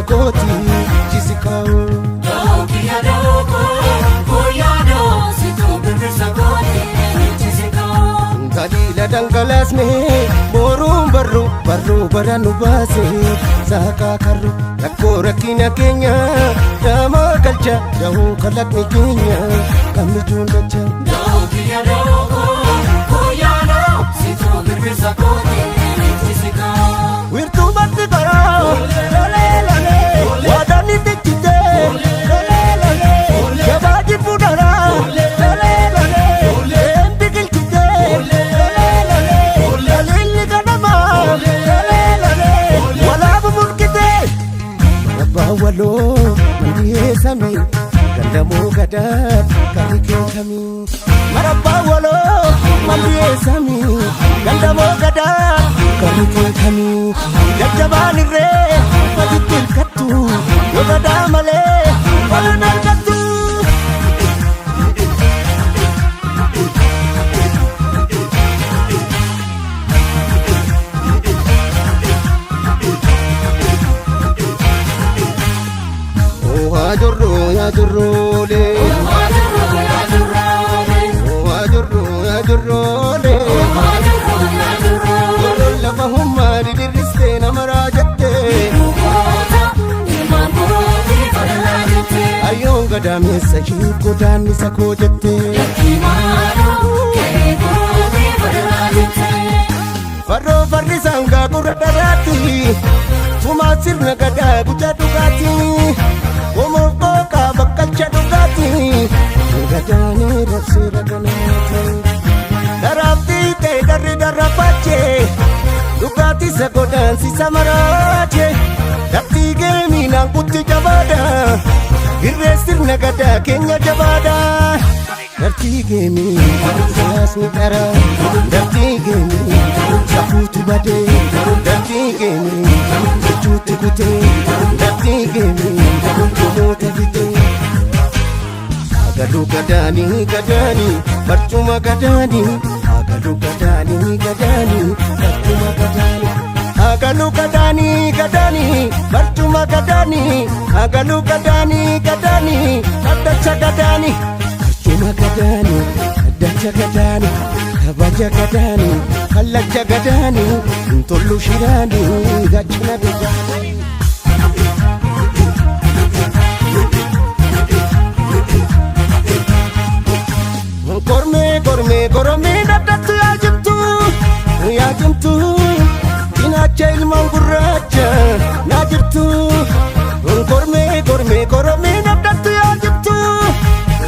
sakoti jisikao Doki ya doko Koyado Situ birbir sakoti jisikao Dalila dangalasne Borum barru baranu base Saka karru Rakko rakina kenya Dama kalcha Dahu kalak ni kenya Kami jundacha Doki ya doko Koyado Situ birbir sakoti jisikao Wirtu batti kara Lale lale Wadani tekite Lale lale Jabaji pudara Lale lale Empikil kite Lale lale Lalili kanama Lale lale Walabu murkite Rabba walo Mandiye sami Gandamu gadab Karike kami Marabba walo Mandiye sami Gandamu gadab Karike kami Jajjabani re Majitil katu Yogada male Walanar katu Ya jorro le ya jorro le la bahumma di diriste na marajatte ayo gadame sahi kodan ni sako jatte farro farri sanga guradarati tuma sirna gada bujadugati Omo boka bakkacha dugati gadane rasira ganati darabti te darapache dugati sagodan si samarache dapti gemi nang putti jabada irresir nagada kenya jabada dapti gemi jas nitara dapti gemi saputu bade dapti gemi chutu kute dapti gemi Agadu gadani Barcuma gadani Agadu gadani Barcuma gadani Agadu gadani Barcuma gadani Agadu gadani Adacha gadani Barcuma gadani Adacha gadani Kabaja gadani Kalaja gadani Intollu shirani Gachana gadani Korme dadatu ya jimtu Inacha ilman gurracha na jirtu Korme dadatu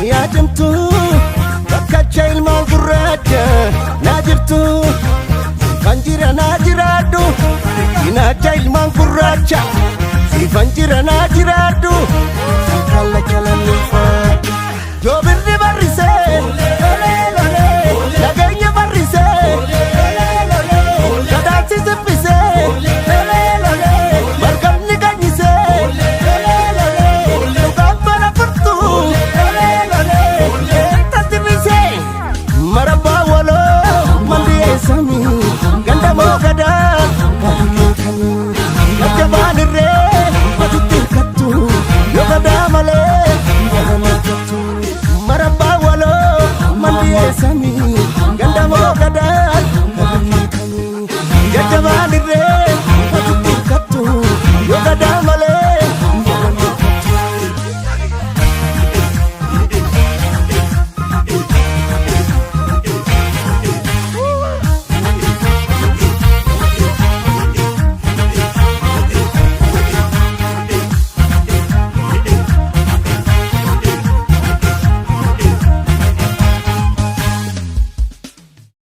ya jimtu Bakacha ilman gurracha na jirtu Fanjira na jiradu Inacha ilman gurracha Si fanjira na jiradu